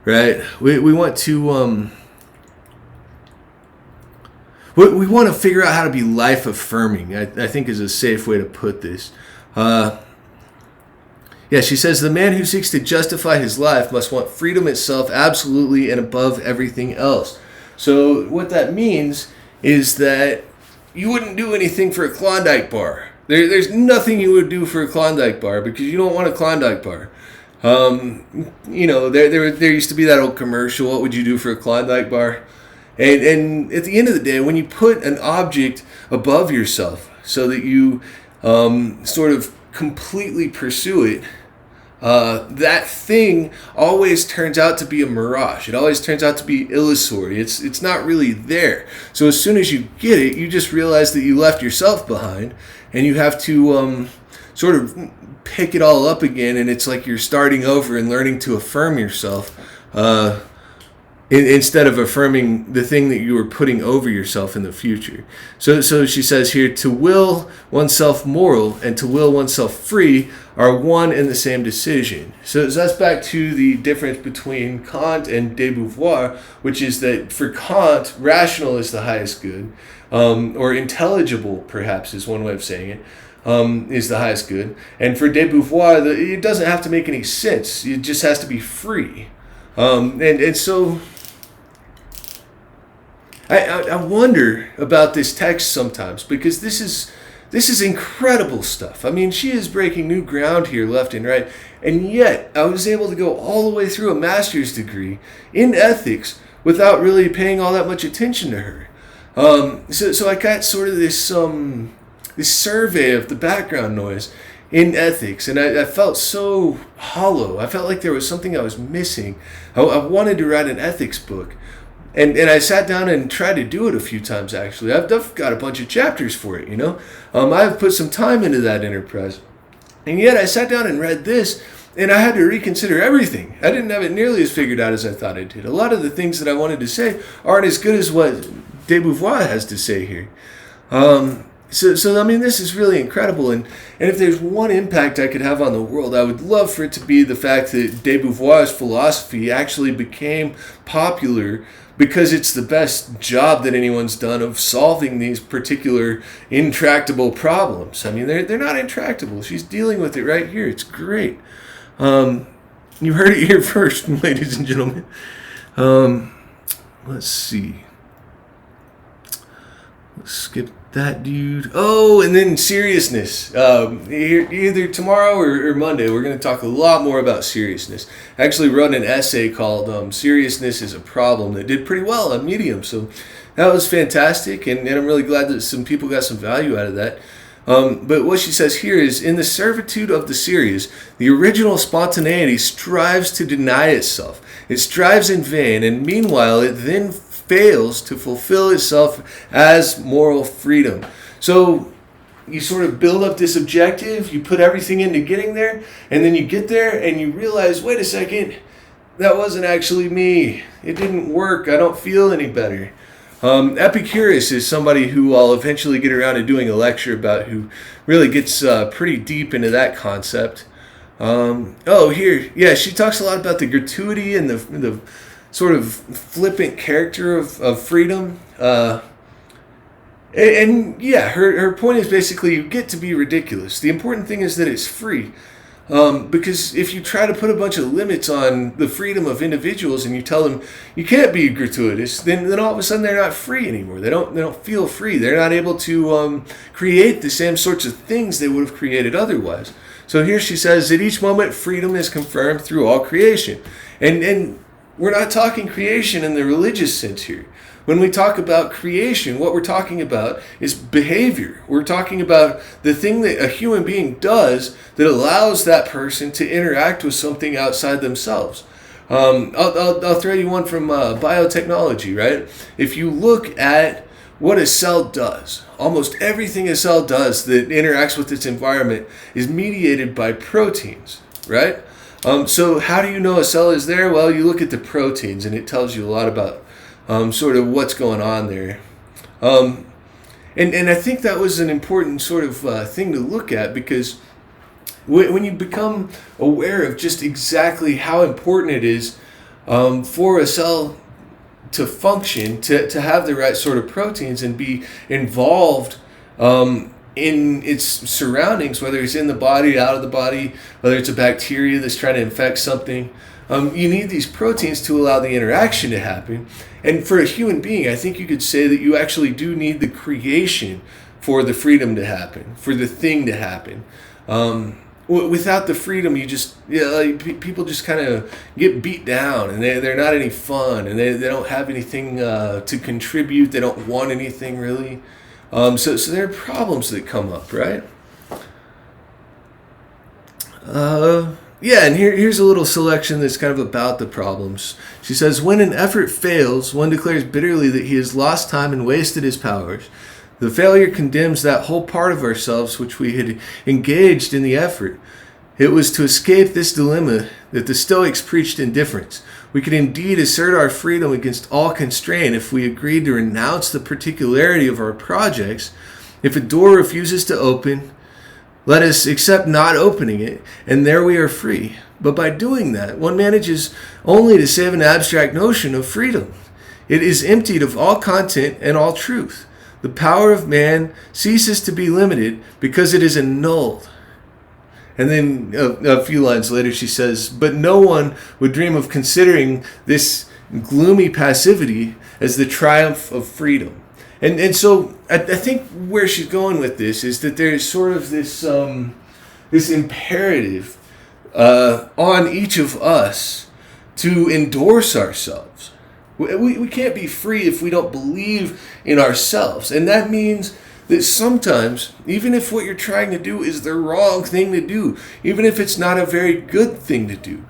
Speaker 1: right? We want to we want to figure out how to be life affirming. I think is a safe way to put this. She says the man who seeks to justify his life must want freedom itself absolutely and above everything else. So what that means is that you wouldn't do anything for a Klondike bar. There's nothing you would do for a Klondike bar because you don't want a Klondike bar. There used to be that old commercial, what would you do for a Klondike bar? And at the end of the day, when you put an object above yourself so that you sort of completely pursue it, that thing always turns out to be a mirage. It always turns out to be illusory. It's not really there. So as soon as you get it, you just realize that you left yourself behind, and you have to sort of pick it all up again, and it's like you're starting over and learning to affirm yourself instead of affirming the thing that you were putting over yourself in the future. So she says here, to will oneself moral and to will oneself free are one and the same decision. So that's back to the difference between Kant and de Beauvoir, which is that for Kant, rational is the highest good, or intelligible, perhaps, is one way of saying it, is the highest good. And for de Beauvoir, it doesn't have to make any sense. It just has to be free. And so I wonder about this text sometimes, because this is incredible stuff. I mean, she is breaking new ground here left and right, and yet I was able to go all the way through a master's degree in ethics without really paying all that much attention to her. So I got sort of this survey of the background noise in ethics, and I felt so hollow. I felt like there was something I was missing. I wanted to write an ethics book. And I sat down and tried to do it a few times, actually. I've got a bunch of chapters for it, I've put some time into that enterprise. And yet I sat down and read this, and I had to reconsider everything. I didn't have it nearly as figured out as I thought I did. A lot of the things that I wanted to say aren't as good as what de Beauvoir has to say here. So I mean, this is really incredible. And if there's one impact I could have on the world, I would love for it to be the fact that de Beauvoir's philosophy actually became popular because it's the best job that anyone's done of solving these particular intractable problems. I mean, they're not intractable. She's dealing with it right here. It's great. You heard it here first, ladies and gentlemen. Let's see. Let's skip that dude. Oh, and then seriousness. Either tomorrow or Monday, we're going to talk a lot more about seriousness. I actually wrote an essay called Seriousness is a Problem that did pretty well on Medium. So that was fantastic, and I'm really glad that some people got some value out of that. But what she says here is, in the servitude of the serious, the original spontaneity strives to deny itself. It strives in vain, and meanwhile it then fails to fulfill itself as moral freedom. So you sort of build up this objective, you put everything into getting there, and then you get there and you realize, wait a second, that wasn't actually me. It didn't work. I don't feel any better. Epicurus is somebody who I'll eventually get around to doing a lecture about, who really gets pretty deep into that concept. Here, yeah, she talks a lot about the gratuity and the sort of flippant character of freedom. And yeah, her point is basically you get to be ridiculous. The important thing is that it's free. Because if you try to put a bunch of limits on the freedom of individuals and you tell them you can't be gratuitous, then all of a sudden they're not free anymore. They don't feel free. They're not able to create the same sorts of things they would have created otherwise. So here she says, at each moment freedom is confirmed through all creation. And we're not talking creation in the religious sense here. When we talk about creation, what we're talking about is behavior. We're talking about the thing that a human being does that allows that person to interact with something outside themselves. I'll throw you one from biotechnology, right? If you look at what a cell does, almost everything a cell does that interacts with its environment is mediated by proteins, right? So how do you know a cell is there? Well, you look at the proteins and it tells you a lot about sort of what's going on there. And I think that was an important sort of thing to look at, because when you become aware of just exactly how important it is for a cell to function, to have the right sort of proteins and be involved in its surroundings, whether it's in the body, out of the body, whether it's a bacteria that's trying to infect something, you need these proteins to allow the interaction to happen. And for a human being, I think you could say that you actually do need the creation for the freedom to happen, for the thing to happen. Without the freedom, people just kind of get beat down, and they're not any fun, and they don't have anything to contribute. They don't want anything really. So there are problems that come up, right? And here's a little selection that's kind of about the problems. She says, when an effort fails, one declares bitterly that he has lost time and wasted his powers. The failure condemns that whole part of ourselves which we had engaged in the effort. It was to escape this dilemma that the Stoics preached indifference. We could indeed assert our freedom against all constraint if we agreed to renounce the particularity of our projects. If a door refuses to open, let us accept not opening it, and there we are free. But by doing that, one manages only to save an abstract notion of freedom. It is emptied of all content and all truth. The power of man ceases to be limited because it is annulled. And then a few lines later she says, but no one would dream of considering this gloomy passivity as the triumph of freedom. And so I think where she's going with this is that there's sort of this imperative on each of us to endorse ourselves. We can't be free if we don't believe in ourselves. And that means that sometimes, even if what you're trying to do is the wrong thing to do, even if it's not a very good thing to do,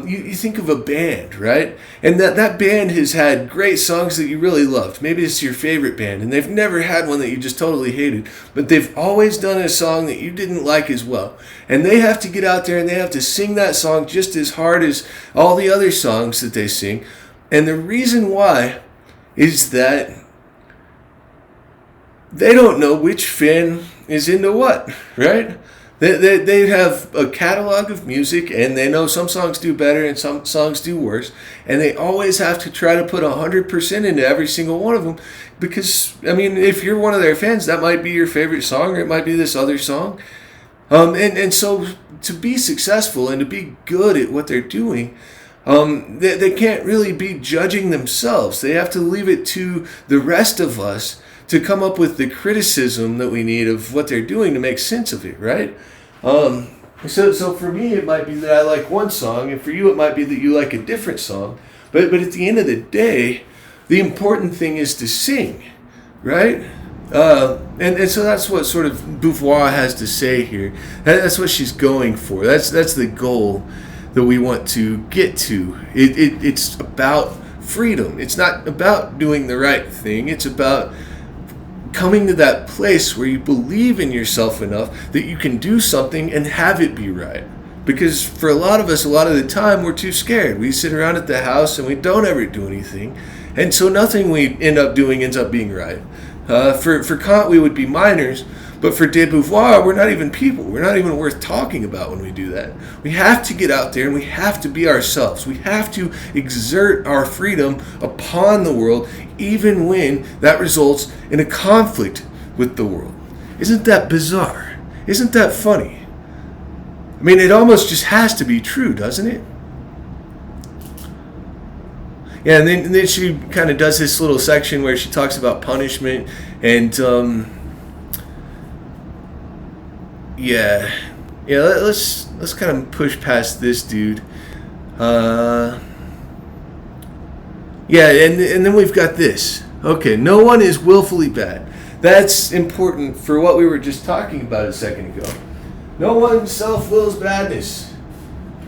Speaker 1: you think of a band, right? And that band has had great songs that you really loved. Maybe it's your favorite band, and they've never had one that you just totally hated, but they've always done a song that you didn't like as well. And they have to get out there and they have to sing that song just as hard as all the other songs that they sing. And the reason why is that they don't know which fan is into what, right? They have a catalog of music, and they know some songs do better and some songs do worse, and they always have to try to put 100% into every single one of them, because, I mean, if you're one of their fans, that might be your favorite song, or it might be this other song. And so to be successful and to be good at what they're doing, they can't really be judging themselves. They have to leave it to the rest of us to come up with the criticism that we need of what they're doing to make sense of it, right? So for me, it might be that I like one song, and for you, it might be that you like a different song. But at the end of the day, the important thing is to sing, right? And so that's what sort of Beauvoir has to say here. That's what she's going for. That's the goal that we want to get to. It's about freedom. It's not about doing the right thing. It's about coming to that place where you believe in yourself enough that you can do something and have it be right. Because for a lot of us, a lot of the time, we're too scared. We sit around at the house and we don't ever do anything. And so nothing we end up doing ends up being right. For Kant, we would be minors, But for de Beauvoir, we're not even people. We're not even worth talking about when we do that. We have to get out there and we have to be ourselves. We have to exert our freedom upon the world, even when that results in a conflict with the world. Isn't that bizarre? Isn't that funny? I mean, it almost just has to be true, doesn't it? Yeah, and then she kind of does this little section where she talks about punishment and let's kind of push past this dude. And then we've got this. Okay, no one is willfully bad. That's important for what we were just talking about a second ago. No one self-wills badness.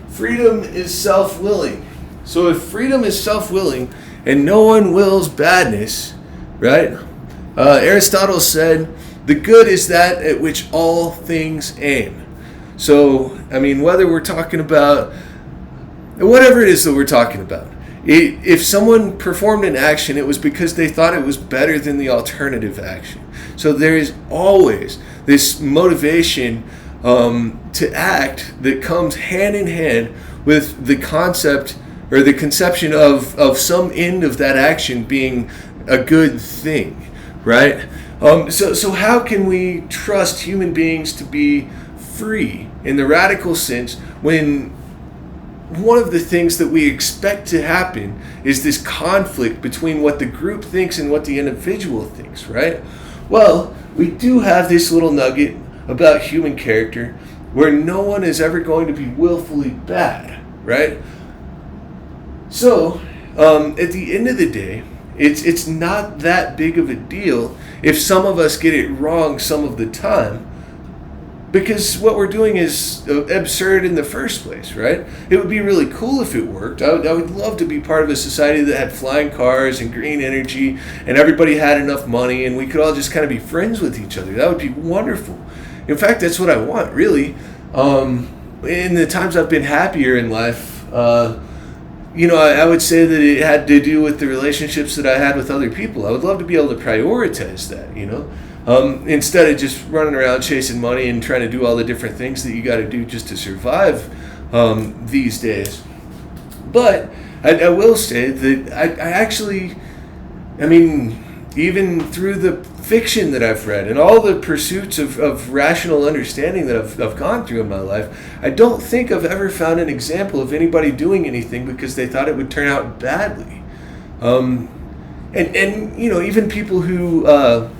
Speaker 1: Freedom is self-willing. So if freedom is self-willing and no one wills badness, right? Aristotle said, the good is that at which all things aim. So, I mean, whether we're talking about, whatever it is that we're talking about, if someone performed an action, it was because they thought it was better than the alternative action. So there is always this motivation to act that comes hand in hand with the concept or the conception of some end of that action being a good thing, right? So how can we trust human beings to be free in the radical sense when one of the things that we expect to happen is this conflict between what the group thinks and what the individual thinks, right? Well, we do have this little nugget about human character where no one is ever going to be willfully bad, right? So, at the end of the day, it's not that big of a deal if some of us get it wrong some of the time, because what we're doing is absurd in the first place, right? It would be really cool if it worked. I would love to be part of a society that had flying cars and green energy and everybody had enough money and we could all just kind of be friends with each other. That would be wonderful. In fact, that's what I want, really. In the times I've been happier in life, I would say that it had to do with the relationships that I had with other people. I would love to be able to prioritize that, instead of just running around chasing money and trying to do all the different things that you got to do just to survive these days. But I will say that I actually, even through the fiction that I've read and all the pursuits of rational understanding that I've gone through in my life, I don't think I've ever found an example of anybody doing anything because they thought it would turn out badly. Even people who,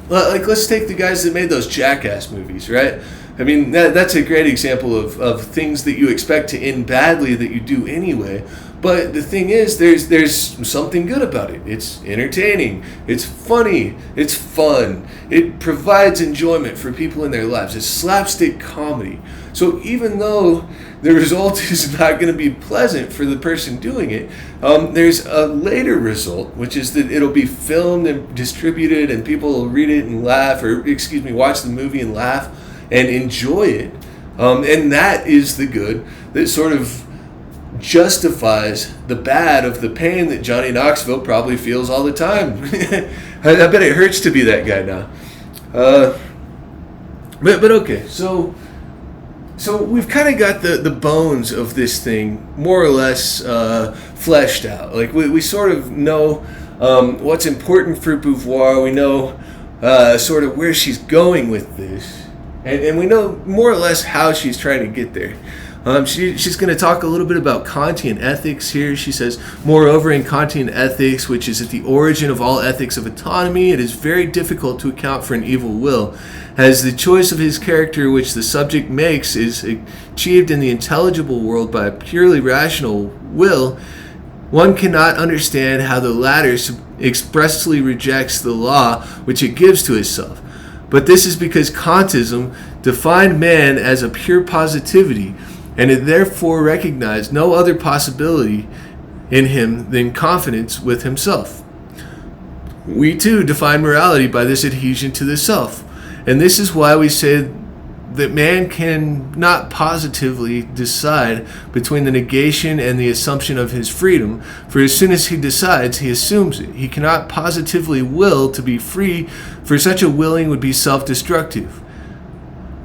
Speaker 1: let's take the guys that made those Jackass movies, right? I mean, that's a great example of things that you expect to end badly that you do anyway. But the thing is, there's something good about it. It's entertaining. It's funny. It's fun. It provides enjoyment for people in their lives. It's slapstick comedy. So even though the result is not going to be pleasant for the person doing it, there's a later result, which is that it'll be filmed and distributed and people will read it and laugh, watch the movie and laugh and enjoy it. And that is the good that sort of justifies the bad of the pain that Johnny Knoxville probably feels all the time. I bet it hurts to be that guy now. But okay, so we've kind of got the bones of this thing more or less fleshed out. Like we sort of know what's important for Beauvoir. We know sort of where she's going with this, and we know more or less how she's trying to get there. She's going to talk a little bit about Kantian ethics here. She says, moreover, in Kantian ethics, which is at the origin of all ethics of autonomy, it is very difficult to account for an evil will, as the choice of his character which the subject makes is achieved in the intelligible world by a purely rational will. One cannot understand how the latter expressly rejects the law which it gives to itself. But this is because Kantism defined man as a pure positivity, and it therefore recognized no other possibility in him than confidence with himself. We too define morality by this adhesion to the self, and this is why we say that man can not positively decide between the negation and the assumption of his freedom, for as soon as he decides, he assumes it. He cannot positively will to be free, for such a willing would be self-destructive.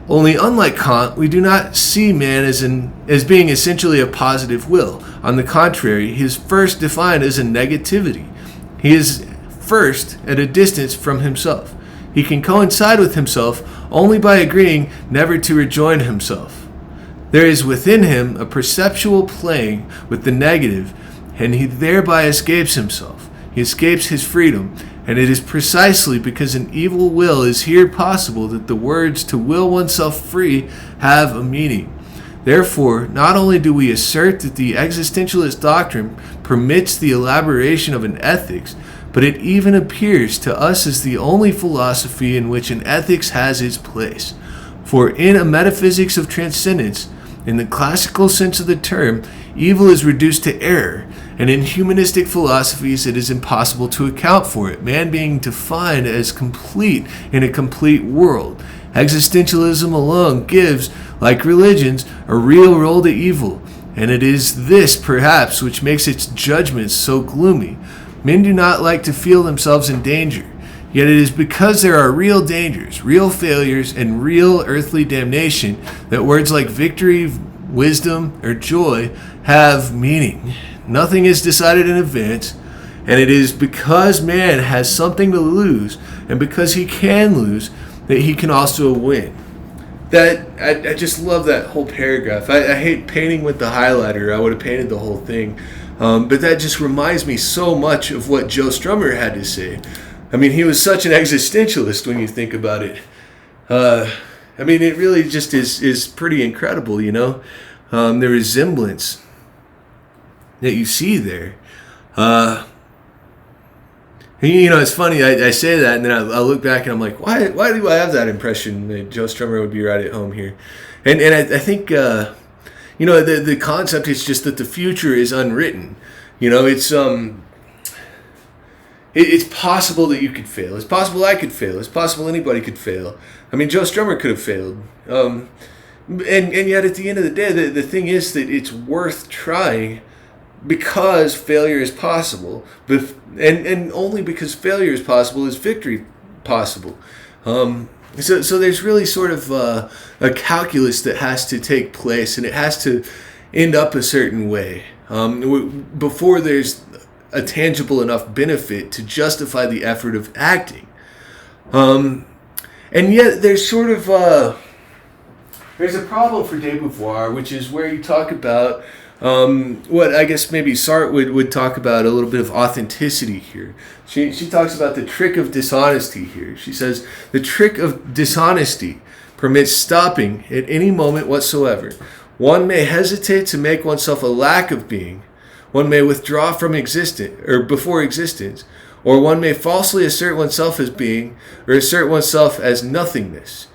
Speaker 1: Only unlike Kant, we do not see man as being essentially a positive will. On the contrary, he is first defined as a negativity. He is first at a distance from himself. He can coincide with himself only by agreeing never to rejoin himself. There is within him a perceptual playing with the negative, and he thereby escapes himself. He escapes his freedom, and it is precisely because an evil will is here possible that the words to will oneself free have a meaning. Therefore, not only do we assert that the existentialist doctrine permits the elaboration of an ethics, but it even appears to us as the only philosophy in which an ethics has its place. For in a metaphysics of transcendence, in the classical sense of the term, evil is reduced to error, and in humanistic philosophies it is impossible to account for it, man being defined as complete in a complete world. Existentialism alone gives, like religions, a real role to evil, and it is this, perhaps, which makes its judgments so gloomy. Men do not like to feel themselves in danger, yet it is because there are real dangers, real failures, and real earthly damnation that words like victory, wisdom, or joy have meaning. Nothing is decided in advance, and it is because man has something to lose, and because he can lose, that he can also win. That I just love that whole paragraph. I hate painting with the highlighter. I would have painted the whole thing. But that just reminds me so much of what Joe Strummer had to say. I mean, he was such an existentialist when you think about it. I mean, it really just is pretty incredible, you know, the resemblance that you see there. You know, it's funny, I say that, and then I look back and I'm like, why do I have that impression that Joe Strummer would be right at home here? And I think, you know, the concept is just that the future is unwritten. You know, it's possible that you could fail. It's possible I could fail. It's possible anybody could fail. I mean, Joe Strummer could have failed. And yet at the end of the day, the thing is that it's worth trying because failure is possible. And only because failure is possible is victory possible. So there's really sort of a calculus that has to take place, and it has to end up a certain way before there's a tangible enough benefit to justify the effort of acting. And yet there's sort of there's a problem for de Beauvoir, which is where you talk about what I guess maybe Sartre would talk about, a little bit of authenticity here. She talks about the trick of dishonesty here. She says, the trick of dishonesty permits stopping at any moment whatsoever. One may hesitate to make oneself a lack of being. One may withdraw from existence, or before existence. Or one may falsely assert oneself as being, or assert oneself as nothingness.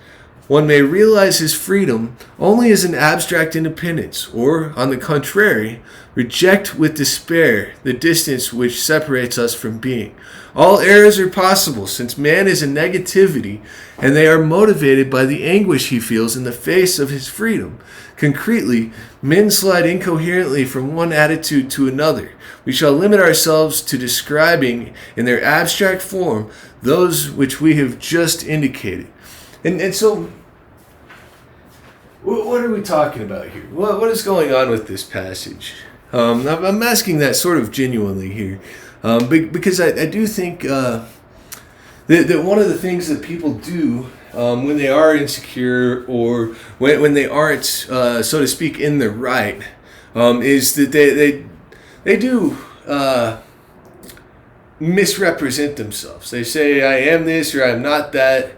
Speaker 1: One may realize his freedom only as an abstract independence, or, on the contrary, reject with despair the distance which separates us from being. All errors are possible, since man is a negativity, and they are motivated by the anguish he feels in the face of his freedom. Concretely, men slide incoherently from one attitude to another. We shall limit ourselves to describing, in their abstract form, those which we have just indicated. And so, what are we talking about here? What is going on with this passage? I'm asking that sort of genuinely here, because I do think that one of the things that people do when they are insecure, or when they aren't, so to speak, in the right, is that they do misrepresent themselves. They say, I am this or I'm not that.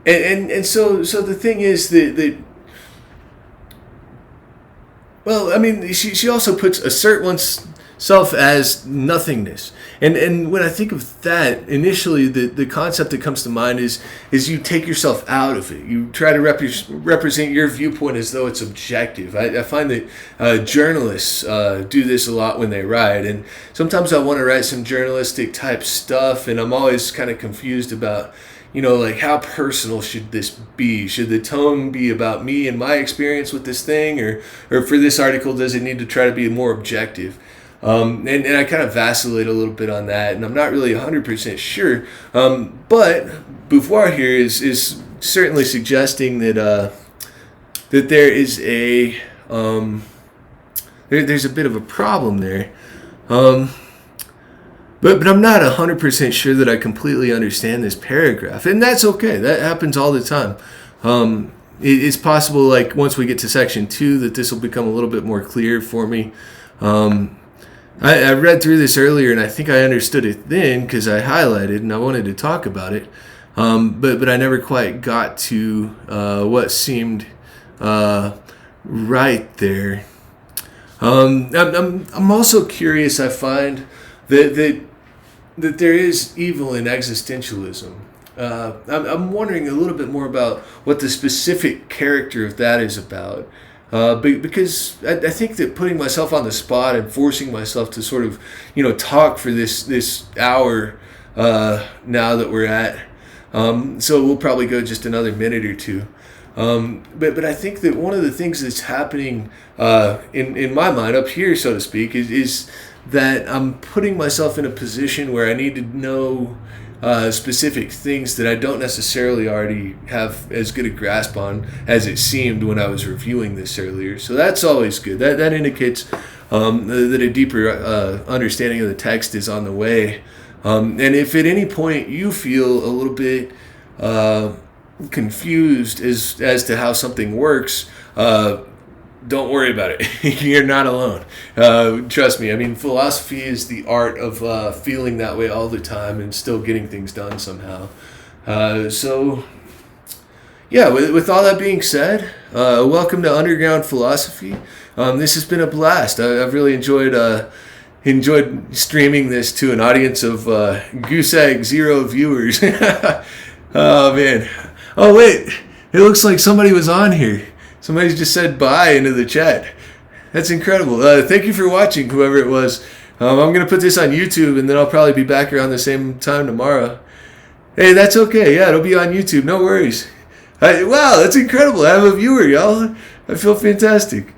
Speaker 1: And so the thing is that well, I mean, she also puts assert oneself as nothingness. And when I think of that, initially the concept that comes to mind is you take yourself out of it. You try to represent your viewpoint as though it's objective. I find that journalists do this a lot when they write, and sometimes I want to write some journalistic type stuff, and I'm always kind of confused about, you know, like, how personal should this be? Should the tone be about me and my experience with this thing, or for this article, does it need to try to be more objective? And I kind of vacillate a little bit on that, and I'm not really 100% sure. But Beauvoir here is certainly suggesting that that there is there's a bit of a problem there. But I'm not 100% sure that I completely understand this paragraph, and that's okay. That happens all the time. It's possible, like once we get to section 2, that this will become a little bit more clear for me. I read through this earlier, and I think I understood it then because I highlighted and I wanted to talk about it. But I never quite got to what seemed right there. I'm also curious. I find that there is evil in existentialism. I'm wondering a little bit more about what the specific character of that is about. Because I think that putting myself on the spot and forcing myself to sort of, talk for this hour now that we're at, so we'll probably go just another minute or two. But I think that one of the things that's happening in my mind up here, so to speak, is that I'm putting myself in a position where I need to know specific things that I don't necessarily already have as good a grasp on as it seemed when I was reviewing this earlier. So that's always good. That indicates that a deeper understanding of the text is on the way. And if at any point you feel a little bit confused as to how something works, don't worry about it. You're not alone. Trust me. I mean, philosophy is the art of feeling that way all the time and still getting things done somehow. So, yeah, with all that being said, welcome to Underground Philosophy. This has been a blast. I've really enjoyed streaming this to an audience of goose egg 0 viewers. Oh, man. Oh, wait. It looks like somebody was on here. Somebody just said bye into the chat. That's incredible. Thank you for watching, whoever it was. I'm going to put this on YouTube, and then I'll probably be back around the same time tomorrow. Hey, that's okay. Yeah, it'll be on YouTube. No worries. Wow, that's incredible. I have a viewer, y'all. I feel fantastic.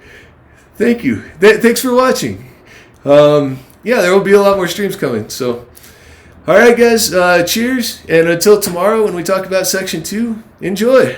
Speaker 1: Thank you. Thanks for watching. Yeah, there will be a lot more streams coming. So, all right, guys. Cheers. And until tomorrow when we talk about Section 2, enjoy.